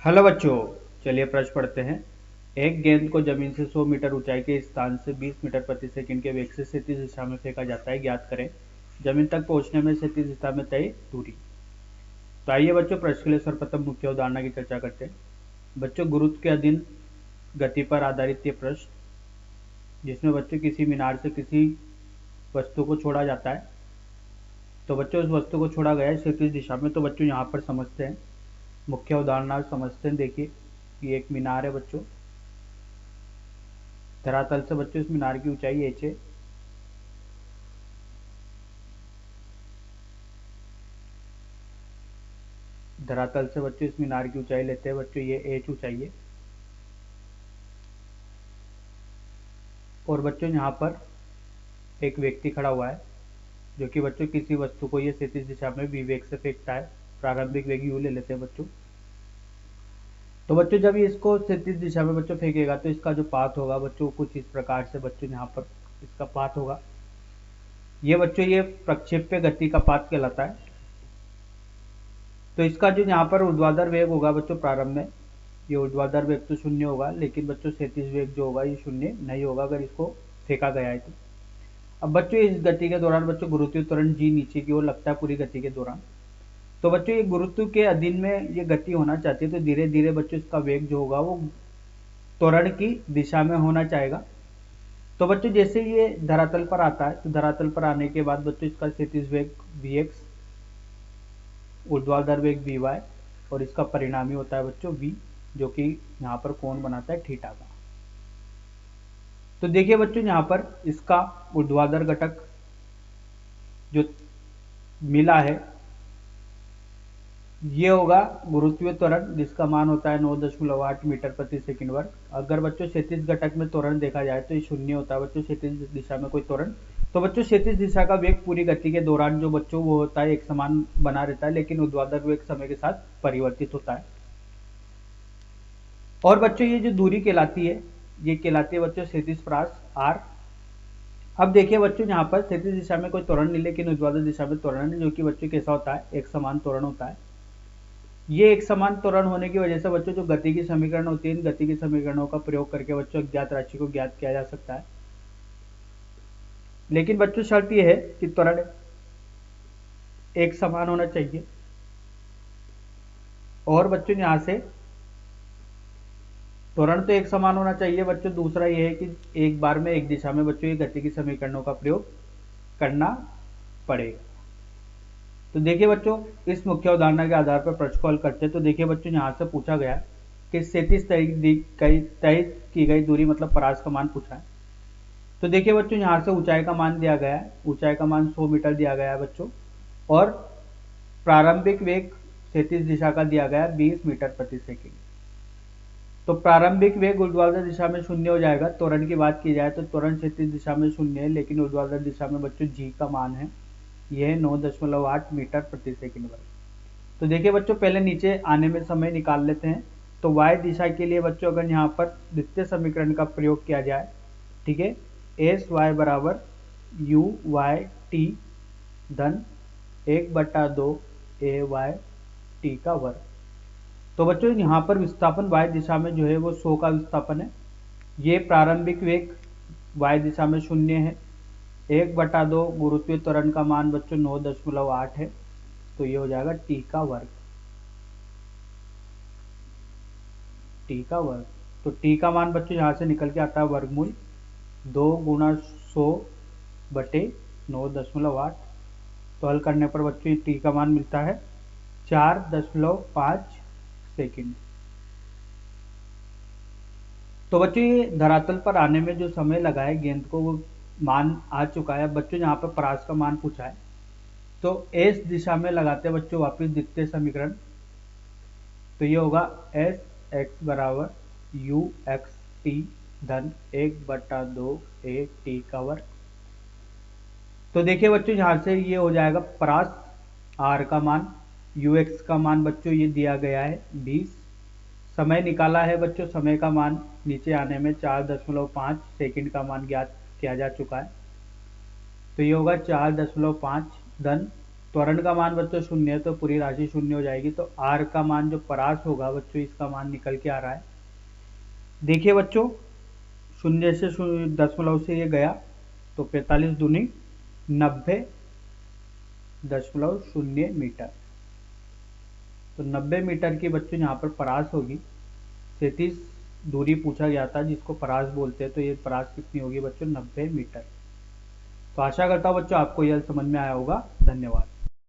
Hello बच्चों, चलिए प्रश्न पढ़ते हैं। एक गेंद को जमीन से 100 मीटर ऊंचाई के स्थान से 20 मीटर प्रति सेकंड के वेग से क्षैतिज दिशा में फेंका जाता है। ज्ञात करें जमीन तक पहुंचने में क्षैतिज दिशा में तय दूरी। तो आइए बच्चों, प्रश्न के लिए सर्वप्रथम मुख्य उदाहरण की चर्चा करते हैं। बच्चों, गुरुत्व के अधीन गति पर आधारित ये प्रश्न, जिसमें बच्चों किसी मीनार से किसी वस्तु को छोड़ा जाता है। तो बच्चों, उस वस्तु को छोड़ा गया है क्षैतिज दिशा में। तो बच्चों यहाँ पर समझते हैं, मुख्य उदाहरण आज समझते हैं। देखिए, ये एक मीनार है बच्चों। धरातल से बच्चों इस मीनार की ऊंचाई h है। धरातल से बच्चों इस मीनार की ऊंचाई लेते हैं बच्चों, ये h ऊंचाई है। और बच्चों यहाँ पर एक व्यक्ति खड़ा हुआ है, जो कि बच्चों किसी वस्तु को ये क्षैतिज दिशा में v वेग से फेंकता है। प्रारंभिक वेग u ले लेते हैं बच्चों। तो बच्चों जब ये इसको क्षैतिज दिशा में बच्चों फेंकेगा तो इसका जो पाथ होगा बच्चों कुछ इस प्रकार से बच्चों यहाँ पर इसका पाथ होगा। ये बच्चों ये प्रक्षेप्य गति का पाथ कहलाता है। तो इसका जो यहाँ पर ऊर्ध्वाधर वेग होगा बच्चों प्रारंभ में, ये ऊर्ध्वाधर वेग तो 0 होगा, लेकिन बच्चों क्षैतिज वेग जो होगा ये 0 नहीं होगा अगर इसको फेंका गया है तो। अब बच्चों इस गति के दौरान बच्चों गुरुत्वीय त्वरण जी नीचे की ओर लगता है पूरी गति के दौरान। तो बच्चों ये गुरुत्व के अधीन में ये गति होना चाहती है, तो धीरे धीरे बच्चों इसका वेग जो होगा वो त्वरण की दिशा में होना चाहेगा। तो बच्चों जैसे ये धरातल पर आता है, तो धरातल पर आने के बाद बच्चों इसका क्षैतिज वेग vx, ऊर्ध्वाधर वेग vy और इसका परिणामी होता है बच्चों v, जो कि यहाँ पर कोण बनाता है थीटा का। तो देखिए बच्चों यहाँ पर इसका ऊर्ध्वाधर घटक जो मिला है ये होगा गुरुत्वीय त्वरण, जिसका मान होता है 9.8 मीटर प्रति सेकंड वर्ग। अगर बच्चों क्षैतिज घटक में त्वरण देखा जाए तो ये 0 होता है बच्चों क्षैतिज दिशा में कोई त्वरण। तो बच्चों क्षैतिज दिशा का वेग पूरी गति के दौरान जो बच्चों वो होता है एक समान बना रहता है, लेकिन ऊर्ध्वाधर वेग समय के साथ परिवर्तित होता है। और बच्चों ये जो दूरी कहलाती है, ये कहलाती है बच्चों क्षैतिज परास r। अब देखिए बच्चों यहाँ पर क्षैतिज दिशा में कोई त्वरण नहीं, लेकिन ऊर्ध्वाधर दिशा में त्वरण है, जो कि बच्चों कैसा होता है, एक समान त्वरण होता है। ये एक समान त्वरण होने की वजह से बच्चों जो गति की समीकरण होती है, इन गति की समीकरणों का प्रयोग करके बच्चों अज्ञात राशि को ज्ञात किया जा सकता है। लेकिन बच्चों शर्त यह है कि त्वरण एक समान होना चाहिए। और बच्चों यहाँ से त्वरण तो एक समान होना चाहिए बच्चों, दूसरा यह है कि एक बार में एक दिशा में बच्चों ये गति की समीकरणों का प्रयोग करना पड़ेगा। तो देखिए बच्चों, इस मुख्य उदाहरण के आधार पर प्रश्न को हल करते हैं। तो देखिए बच्चों यहाँ से पूछा गया कि क्षैतिज तय की गई दूरी मतलब परास का मान पूछा है। तो देखिए बच्चों यहाँ से ऊंचाई का मान दिया गया है, ऊंचाई का मान 100 मीटर दिया गया है बच्चों। और प्रारंभिक वेग क्षैतिज दिशा का दिया गया है 20 मीटर प्रति सेकंड। तो प्रारंभिक वेग ऊर्ध्वाधर दिशा में 0 हो जाएगा। त्वरण की बात की जाए तो त्वरण क्षैतिज दिशा में 0 है, लेकिन ऊर्ध्वाधर दिशा में बच्चों जी का मान है यह 9.8 मीटर प्रति सेकंड वर्ग। तो देखिए बच्चों पहले नीचे आने में समय निकाल लेते हैं। तो y दिशा के लिए बच्चों अगर यहाँ पर द्वितीय समीकरण का प्रयोग किया जाए, ठीक है, एस वाई बराबर यू वाई टी धन 1/2 ए वाई टी का वर्ग। तो बच्चों यहाँ पर विस्थापन y दिशा में जो है वो 100 का विस्थापन है। ये प्रारंभिक वेग y दिशा में 0 है। 1/2 गुरुत्वीय त्वरण का मान बच्चों 9.8 है, तो ये हो जाएगा t का वर्ग। t का वर्ग, तो t का मान बच्चों यहाँ से निकल के आता है वर्गमूल 2 गुणा 100 बटे 9.8। तो हल करने पर बच्चों t का मान मिलता है 4.5 सेकंड। तो बच्चों ये धरातल पर आने में जो समय लगा है गेंद को वो मान आ चुका है। बच्चों यहाँ पर परास का मान पूछा है, तो एस दिशा में लगाते हैं बच्चों वापिस द्वितीय समीकरण। तो ये होगा एस एक्स बराबर यू एक्स टी धन 1/2 ए टी का वर्ग। तो देखिए बच्चों यहाँ से ये हो जाएगा परास आर का मान, यू एक्स का मान बच्चों ये दिया गया है 20। समय निकाला है बच्चों, समय का मान नीचे आने में 4.5 सेकंड का मान ज्ञात किया जा चुका है। तो ये होगा 4.5 धन त्वरण का मान बच्चों शून्य है तो पूरी राशि शून्य हो जाएगी, तो r का मान जो परास होगा बच्चों, इसका मान निकल के आ रहा है। देखिए बच्चों, शून्य से दशमलव से ये गया तो 45 दूनी 90.0 मीटर। तो 90 मीटर की बच्चों यहाँ पर परास होगी। 33 दूरी पूछा गया था जिसको परास बोलते हैं, तो ये परास कितनी होगी बच्चों, 90 मीटर। तो आशा करता हूँ बच्चों आपको यह समझ में आया होगा। धन्यवाद।